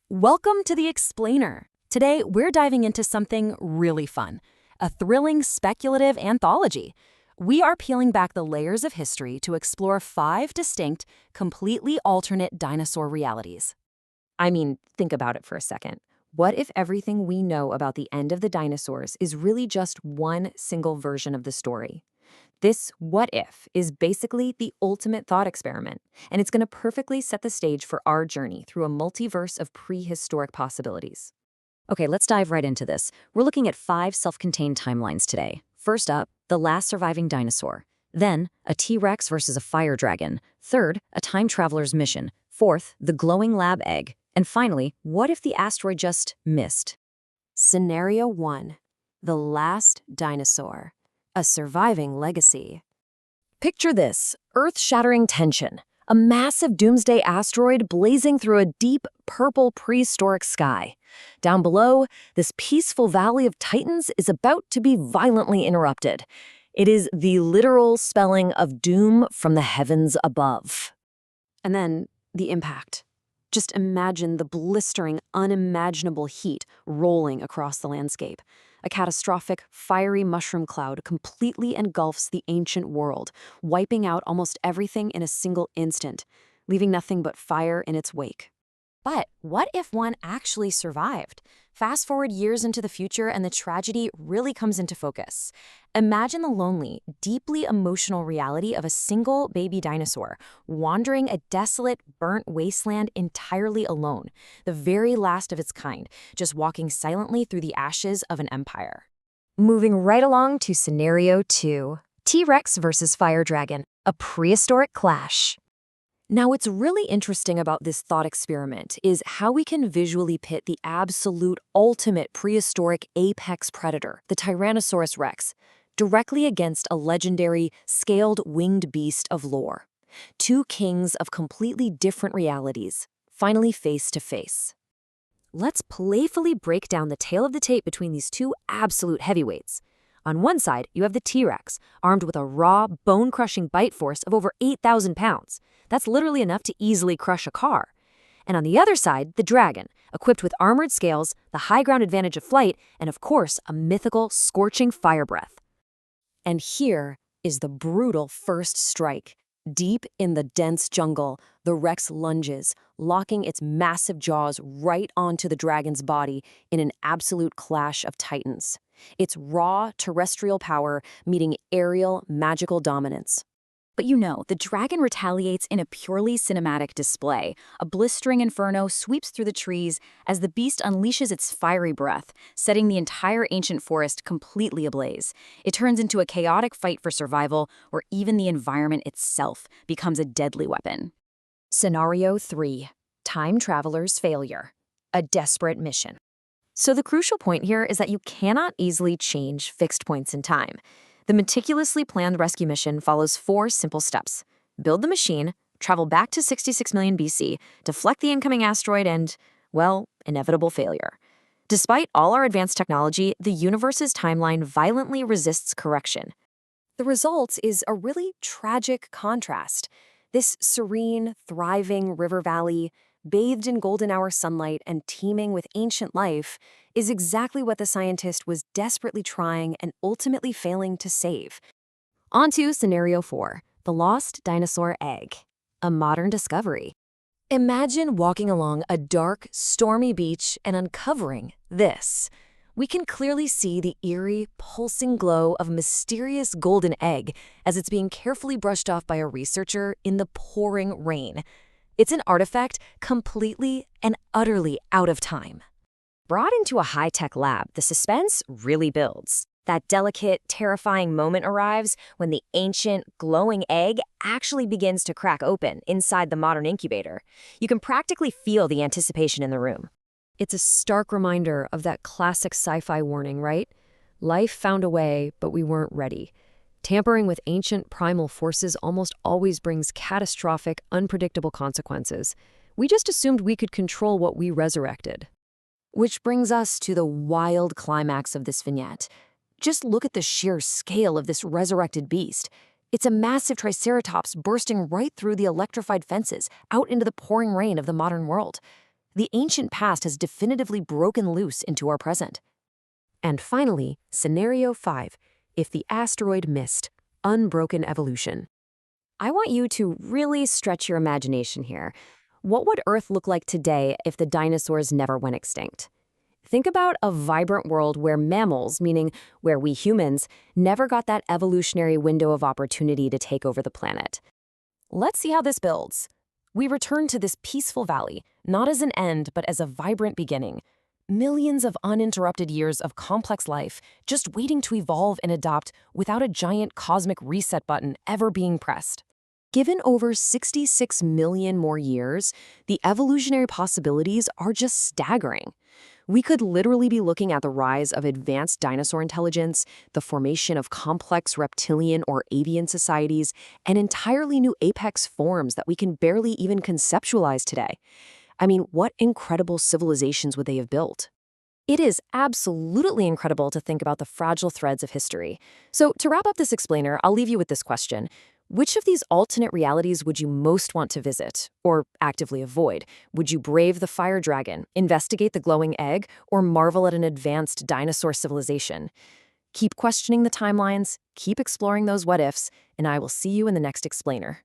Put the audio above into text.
Welcome to The Explainer. Today, we're diving into something really fun, a thrilling speculative anthology. We are peeling back the layers of history to explore 5 distinct, completely alternate dinosaur realities. I mean, think about it for a second. What if everything we know about the end of the dinosaurs is really just one single version of the story? This what if is basically the ultimate thought experiment, and it's going to perfectly set the stage for our journey through a multiverse of prehistoric possibilities. Okay, let's dive right into this. We're looking at 5 self-contained timelines today. First up, the last surviving dinosaur. Then, a T-Rex versus a fire dragon. Third, a time traveler's mission. Fourth, the glowing lab egg. And finally, what if the asteroid just missed? Scenario 1. The last dinosaur. A surviving legacy. Picture this, earth-shattering tension. A massive doomsday asteroid blazing through a deep, purple prehistoric sky. Down below, this peaceful valley of titans is about to be violently interrupted. It is the literal spelling of doom from the heavens above. And then, the impact. Just imagine the blistering, unimaginable heat rolling across the landscape. A catastrophic, fiery mushroom cloud completely engulfs the ancient world, wiping out almost everything in a single instant, leaving nothing but fire in its wake. But what if one actually survived? Fast forward years into the future and the tragedy really comes into focus. Imagine the lonely, deeply emotional reality of a single baby dinosaur wandering a desolate, burnt wasteland entirely alone, the very last of its kind, just walking silently through the ashes of an empire. Moving right along to Scenario 2, T-Rex versus Fire Dragon, a prehistoric clash. Now, what's really interesting about this thought experiment is how we can visually pit the absolute ultimate prehistoric apex predator, the Tyrannosaurus rex, directly against a legendary, scaled winged beast of lore. 2 kings of completely different realities, finally face to face. Let's playfully break down the tail of the tape between these 2 absolute heavyweights. On one side, you have the T-Rex, armed with a raw, bone-crushing bite force of over 8,000 pounds. That's literally enough to easily crush a car. And on the other side, the dragon, equipped with armored scales, the high ground advantage of flight, and of course, a mythical, scorching fire breath. And here is the brutal first strike. Deep in the dense jungle, the Rex lunges, locking its massive jaws right onto the dragon's body in an absolute clash of titans. It's raw, terrestrial power meeting aerial, magical dominance. But the dragon retaliates in a purely cinematic display. A blistering inferno sweeps through the trees as the beast unleashes its fiery breath, setting the entire ancient forest completely ablaze. It turns into a chaotic fight for survival, where even the environment itself becomes a deadly weapon. Scenario 3. Time Traveler's Failure. A desperate mission. So the crucial point here is that you cannot easily change fixed points in time. The meticulously planned rescue mission follows 4 simple steps. Build the machine, travel back to 66 million BC, deflect the incoming asteroid, and, well, inevitable failure. Despite all our advanced technology, the universe's timeline violently resists correction. The result is a really tragic contrast. This serene, thriving river valley, bathed in golden hour sunlight and teeming with ancient life, is exactly what the scientist was desperately trying and ultimately failing to save. On to Scenario 4, the lost dinosaur egg, a modern discovery. Imagine walking along a dark, stormy beach and uncovering this. We can clearly see the eerie, pulsing glow of a mysterious golden egg as it's being carefully brushed off by a researcher in the pouring rain. It's an artifact completely and utterly out of time. Brought into a high-tech lab, the suspense really builds. That delicate, terrifying moment arrives when the ancient, glowing egg actually begins to crack open inside the modern incubator. You can practically feel the anticipation in the room. It's a stark reminder of that classic sci-fi warning, right? Life found a way, but we weren't ready. Tampering with ancient primal forces almost always brings catastrophic, unpredictable consequences. We just assumed we could control what we resurrected. Which brings us to the wild climax of this vignette. Just look at the sheer scale of this resurrected beast. It's a massive triceratops bursting right through the electrified fences out into the pouring rain of the modern world. The ancient past has definitively broken loose into our present. And finally, Scenario 5, if the asteroid missed, unbroken evolution. I want you to really stretch your imagination here. What would Earth look like today if the dinosaurs never went extinct? Think about a vibrant world where mammals, meaning where we humans, never got that evolutionary window of opportunity to take over the planet. Let's see how this builds. We return to this peaceful valley, not as an end, but as a vibrant beginning. Millions of uninterrupted years of complex life just waiting to evolve and adopt without a giant cosmic reset button ever being pressed. Given over 66 million more years, the evolutionary possibilities are just staggering. We could literally be looking at the rise of advanced dinosaur intelligence, the formation of complex reptilian or avian societies, and entirely new apex forms that we can barely even conceptualize today. I mean, what incredible civilizations would they have built? It is absolutely incredible to think about the fragile threads of history. So, to wrap up this explainer, I'll leave you with this question. Which of these alternate realities would you most want to visit, or actively avoid? Would you brave the fire dragon, investigate the glowing egg, or marvel at an advanced dinosaur civilization? Keep questioning the timelines, keep exploring those what-ifs, and I will see you in the next explainer.